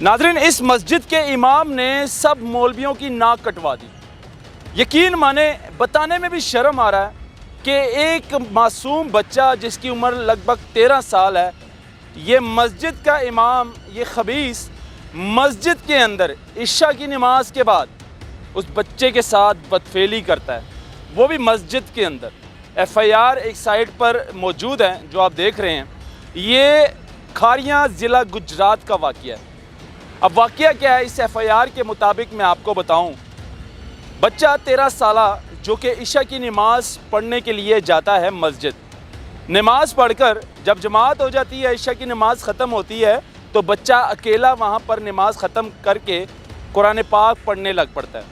नाज़रीन, इस मस्जिद के इमाम ने सब मौलवियों की नाक कटवा दी। यकीन माने, बताने में भी शर्म आ रहा है कि एक मासूम बच्चा जिसकी उम्र लगभग 13 साल है, ये मस्जिद का इमाम, ये खबीस मस्जिद के अंदर इशा की नमाज के बाद उस बच्चे के साथ बदफेली करता है, वो भी मस्जिद के अंदर। FIR एक साइट पर मौजूद है जो आप देख रहे हैं। ये खारियां ज़िला गुजरात का वाक़या है। अब वाक़या क्या है, इस FIR के मुताबिक मैं आपको बताऊं। बच्चा 13 साला जो कि इशा की नमाज़ पढ़ने के लिए जाता है मस्जिद। नमाज़ पढ़कर जब जमात हो जाती है, इशा की नमाज़ ख़त्म होती है, तो बच्चा अकेला वहाँ पर नमाज़ ख़त्म करके कुरान पाक पढ़ने लग पड़ता है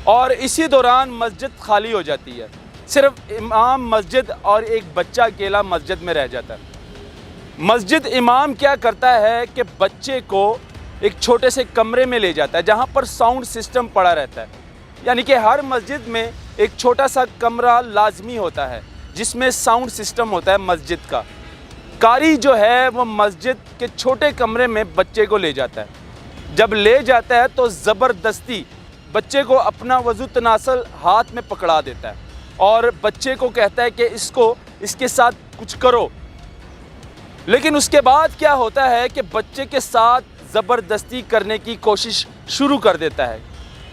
और इसी दौरान मस्जिद खाली हो जाती है। सिर्फ इमाम मस्जिद और एक बच्चा अकेला मस्जिद में रह जाता है। मस्जिद इमाम क्या करता है कि बच्चे को एक छोटे से कमरे में ले जाता है जहाँ पर साउंड सिस्टम पड़ा रहता है। यानी कि हर मस्जिद में एक छोटा सा कमरा लाजमी होता है जिसमें साउंड सिस्टम होता है मस्जिद का। कारी जो है वो मस्जिद के छोटे कमरे में बच्चे को ले जाता है। जब ले जाता है तो ज़बरदस्ती बच्चे को अपना वज़ू तनासल हाथ में पकड़ा देता है और बच्चे को कहता है कि इसके साथ कुछ करो। लेकिन उसके बाद क्या होता है कि बच्चे के साथ ज़बरदस्ती करने की कोशिश शुरू कर देता है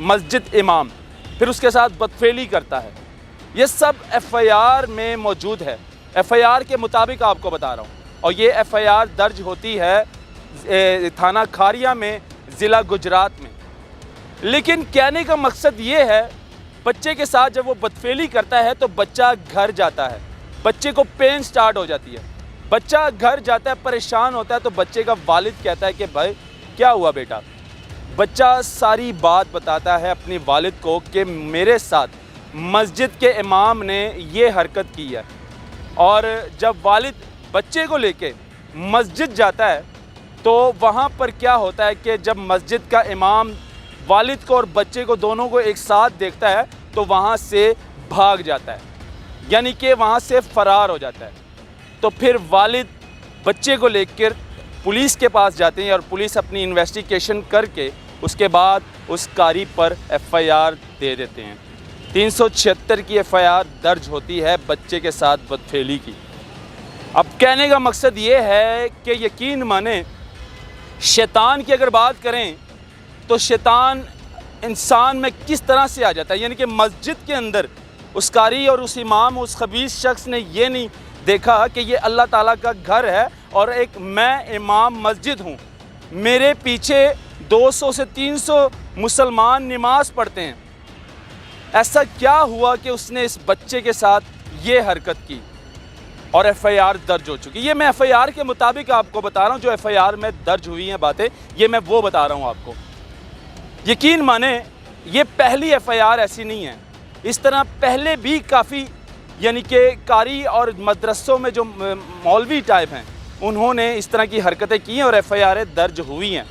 मस्जिद इमाम, फिर उसके साथ बदफेली करता है। ये सब FIR में मौजूद है। FIR के मुताबिक आपको बता रहा हूँ, और ये FIR दर्ज होती है थाना खारिया में, ज़िला गुजरात में। लेकिन कहने का मकसद ये है, बच्चे के साथ जब वो बदफेली करता है तो बच्चा घर जाता है, बच्चे को पेन स्टार्ट हो जाती है, बच्चा घर जाता है, परेशान होता है, तो बच्चे का वालिद कहता है कि भाई क्या हुआ बेटा। बच्चा सारी बात बताता है अपनी वालिद को कि मेरे साथ मस्जिद के इमाम ने ये हरकत की है। और जब वालिद बच्चे को लेके मस्जिद जाता है तो वहाँ पर क्या होता है कि जब मस्जिद का इमाम वालिद को और बच्चे को दोनों को एक साथ देखता है तो वहाँ से भाग जाता है, यानी कि वहाँ से फ़रार हो जाता है। तो फिर वालिद बच्चे को लेकर पुलिस के पास जाते हैं और पुलिस अपनी इन्वेस्टिगेशन करके उसके बाद उस कारी पर FIR दे देते हैं। 376 की FIR दर्ज होती है बच्चे के साथ बदफेली की। अब कहने का मकसद ये है कि यकीन माने, शैतान की अगर बात करें तो शैतान इंसान में किस तरह से आ जाता है। यानी कि मस्जिद के अंदर उस कारी और उस इमाम, उस खबीस शख्स ने ये नहीं देखा कि ये अल्लाह ताला का घर है और एक मैं इमाम मस्जिद हूँ, मेरे पीछे 200 से 300 मुसलमान नमाज पढ़ते हैं। ऐसा क्या हुआ कि उसने इस बच्चे के साथ ये हरकत की और FIR दर्ज हो चुकी। ये मैं FIR के मुताबिक आपको बता रहा हूँ, जो FIR में दर्ज हुई हैं बातें, ये मैं वो बता रहा हूँ आपको। यकीन माने, ये पहली FIR ऐसी नहीं है। इस तरह पहले भी काफ़ी, यानी कि कारी और मदरसों में जो मौलवी टाइप हैं, उन्होंने इस तरह की हरकतें की हैं और FIR दर्ज हुई हैं।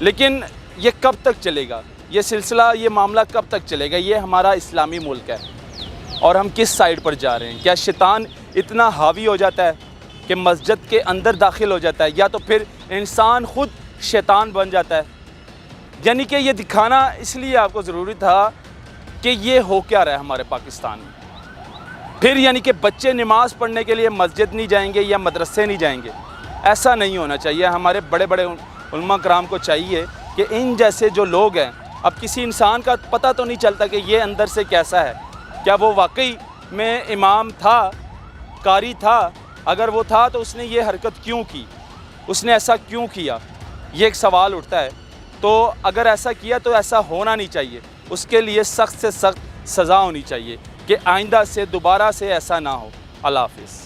लेकिन ये कब तक चलेगा, ये सिलसिला, ये मामला कब तक चलेगा? ये हमारा इस्लामी मुल्क है और हम किस साइड पर जा रहे हैं? क्या शैतान इतना हावी हो जाता है कि मस्जिद के अंदर दाखिल हो जाता है, या तो फिर इंसान खुद शैतान बन जाता है? यानी कि ये दिखाना इसलिए आपको ज़रूरी था कि ये हो क्या रहा है हमारे पाकिस्तान में। फिर यानी कि बच्चे नमाज़ पढ़ने के लिए मस्जिद नहीं जाएंगे या मदरसे नहीं जाएंगे, ऐसा नहीं होना चाहिए। हमारे बड़े बड़े उलमा कराम को चाहिए कि इन जैसे जो लोग हैं, अब किसी इंसान का पता तो नहीं चलता कि ये अंदर से कैसा है, क्या वो वाकई में इमाम था, कारी था? अगर वो था तो उसने ये हरकत क्यों की, उसने ऐसा क्यों किया, ये एक सवाल उठता है। तो अगर ऐसा किया तो ऐसा होना नहीं चाहिए, उसके लिए सख्त से सख्त सज़ा होनी चाहिए कि आइंदा से दोबारा से ऐसा ना हो। अल्लाह हाफ़िज़।